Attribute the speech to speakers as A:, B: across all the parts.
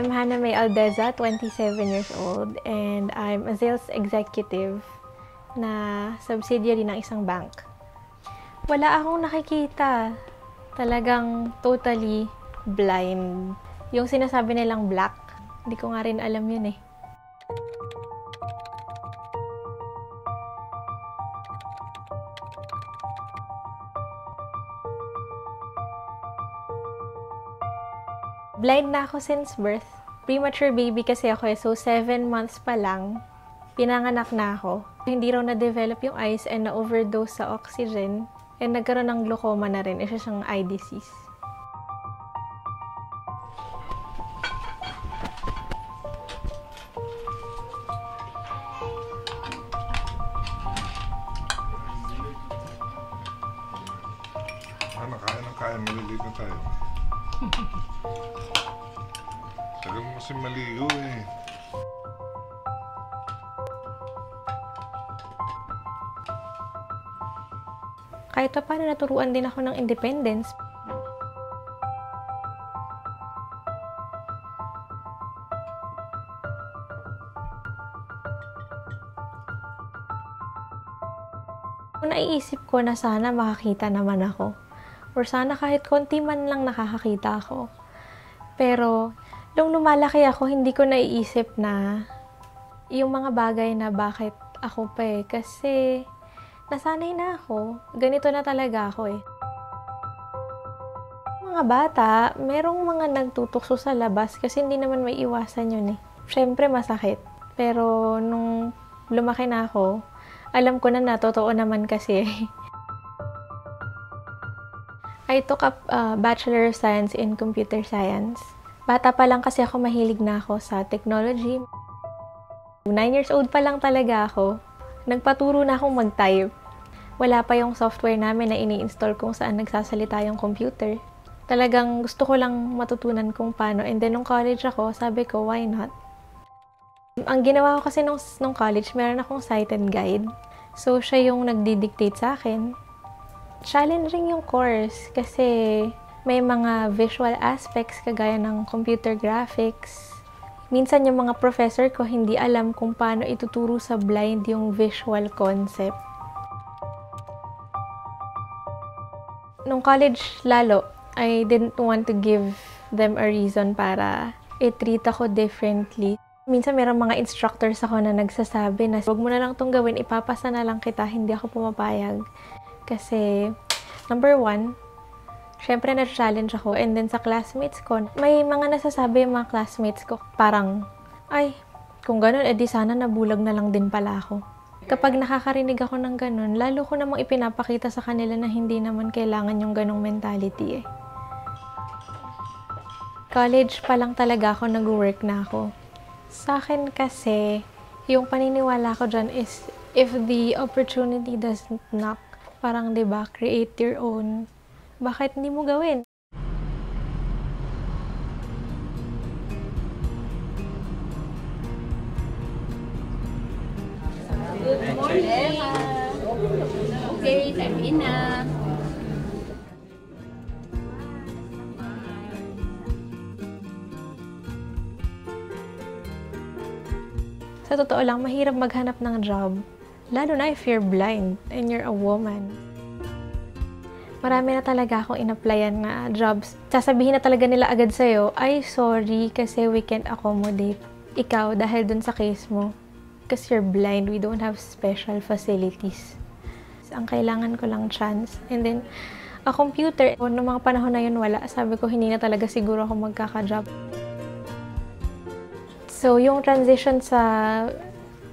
A: I'm Hannah May Aldeza, 27 years old, and I'm a sales executive na subsidiary ng isang bank. Wala akong nakikita. Talagang totally blind. Yung sinasabi nilang black, hindi ko nga rin alam yun eh. Blind na ako since birth. Premature baby kasi ako eh, so 7 months pa lang, pinanganak na ako. Hindi raw na-develop yung eyes and na-overdose sa oxygen and nagkaroon ng glaucoma na rin. Isa siyang eye disease.
B: Kaya ng kaya, maliliit na tayo. Tagal mo kasi maligo eh.
A: Kahit pa paano naturuan din ako ng independence. Naiisip ko na sana makakita naman ako. Or sana kahit konti man lang nakakakita ako. Pero, nung lumalaki ako, hindi ko naiisip na yung mga bagay na bakit ako pa eh. Kasi, nasanay na ako. Ganito na talaga ako eh. Mga bata, merong mga nagtutukso sa labas kasi hindi naman may iwasan yun eh. Siyempre masakit. Pero, nung lumaki na ako, alam ko na totoo naman kasi I took up Bachelor of Science in Computer Science. Bata pa lang kasi ako, mahilig na ako sa technology. 9 years old pa lang talaga ako. Nagpaturo na akong mag-type. Wala pa yung software namin na ini-install kung saan nagsasalita yung computer. Talagang gusto ko lang matutunan kung paano. And then nung college ako, sabi ko, why not? Ang ginawa ko kasi nung college, meron akong sighted guide. So, siya yung nagdi-dictate sa akin. Challenging yung course kasi may mga visual aspects kagaya ng computer graphics. Minsan yung mga professor ko hindi alam kung paano ituturo sa blind yung visual concept. Nung college lalo, I didn't want to give them a reason para i-treat ako differently. Minsan merong mga instructors ako na nagsasabi na huwag mo na lang itong gawin, ipapasa na lang kita, hindi ako pumapayag. Kasi, number 1, syempre na-challenge ako. And then sa classmates ko, may mga nasasabi yung mga classmates ko, parang, ay, kung ganun, edi sana nabulag na lang din pala ako. Kapag nakakarinig ako ng ganun, lalo ko namang ipinapakita sa kanila na hindi naman kailangan yung ganung mentality eh. College pa lang talaga ako, nag-work na ako. Sa akin kasi, yung paniniwala ko dyan is, if the opportunity doesn't knock, parang, diba, create your own. Bakit hindi mo gawin?
C: Good morning! Okay, time in na.
A: Sa totoo lang, mahirap maghanap ng job. Lalo na if you're blind and you're a woman. Marami na talaga akong in-applyan na jobs. Sasabihin na talaga nila agad sa'yo, ay sorry kasi we can't accommodate ikaw dahil dun sa case mo. Because you're blind, we don't have special facilities. Ang kailangan ko lang chance. And then, a computer, noong mga panahon na yun wala, sabi ko hindi na talaga siguro ako magkaka-job. So, yung transition sa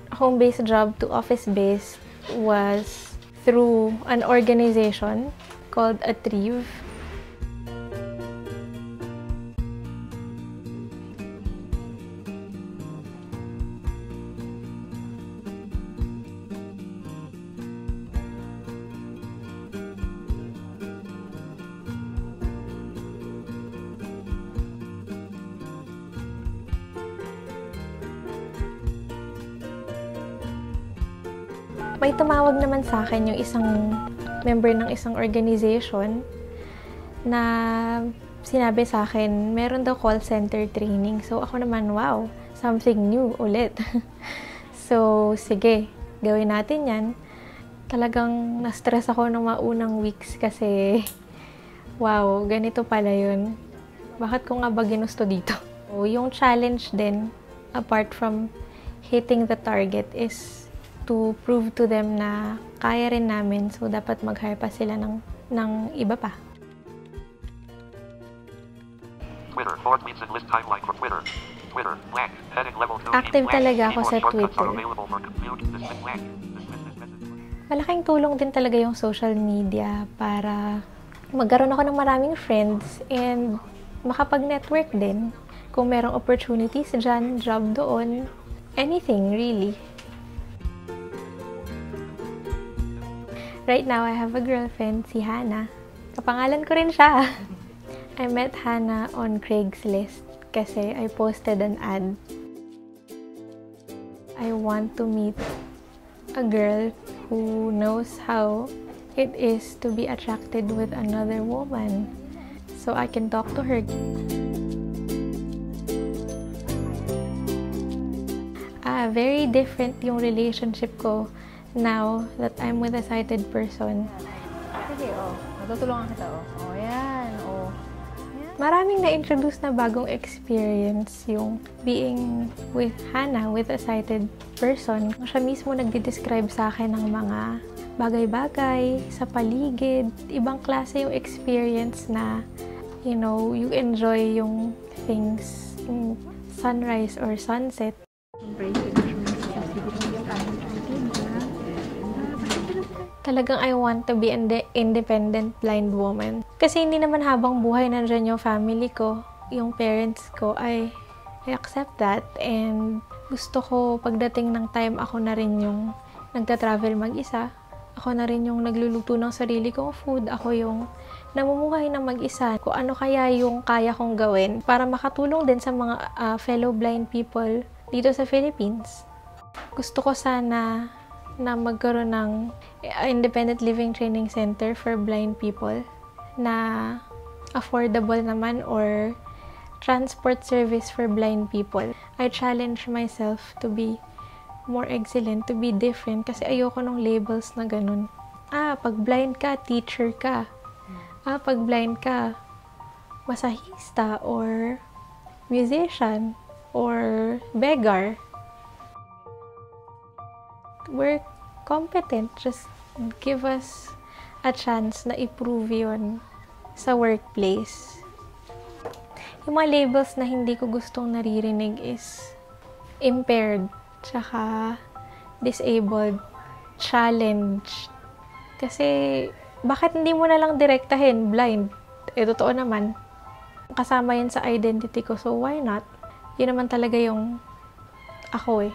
A: home-based job to office-based was through an organization called Atrieve. May tumawag naman sa akin yung isang member ng isang organization na sinabi sa akin, meron daw call center training. So, ako naman, wow, something new ulit. So, sige, gawin natin yan. Talagang na-stress ako ng mga unang weeks kasi, wow, ganito pala yun. Bakit ko nga ba ginusto dito? So, yung challenge din, apart from hitting the target, is to prove to them na kaya rin namin. So, dapat mag-hire pa sila ng iba pa.
D: Twitter, forward leads and list timeline for Twitter. Twitter, blank, heading level 2.
A: Active talaga ako sa Twitter. Malaking tulong din talaga yung social media para magkaroon ako ng maraming friends and makapag-network din. Kung merong opportunities dyan, job doon, anything really. Right now, I have a girlfriend, si Hannah. Kapangalan ko rin siya. I met Hannah on Craigslist kasi I posted an ad. I want to meet a girl who knows how it is to be attracted with another woman. So I can talk to her. Very different yung relationship ko now that I'm with a sighted person.
C: Sige, matutulungan kita, yan,
A: Maraming na-introduce na bagong experience yung being with Hannah, with a sighted person. Siya mismo nagde-describe sa akin ng mga bagay-bagay sa paligid. Ibang klase yung experience na, you know, you enjoy yung things, yung sunrise or sunset. Talagang I want to be an independent blind woman. Kasi hindi naman habang buhay nandyan yung family ko, yung parents ko, I accept that. And gusto ko pagdating ng time, ako na rin yung nagta-travel mag-isa. Ako na rin yung nagluluto ng sarili kong food. Ako yung namumuhay ng mag-isa. Kung ano kaya yung kaya kong gawin para makatulong din sa mga fellow blind people dito sa Philippines. Gusto ko sana na magkaroon ng independent living training center for blind people na affordable naman or transport service for blind people. I challenge myself to be more excellent, to be different kasi ayoko ng labels na ganun. Pag blind ka, teacher ka. Pag blind ka, masahista or musician or beggar. We're competent. Just give us a chance na i-prove yun sa workplace. Yung mga labels na hindi ko gustong naririnig is impaired, tsaka disabled, challenged. Kasi, bakit hindi mo na lang direktahin blind? Totoo naman. Kasama yan sa identity ko, so why not? Yun naman talaga yung ako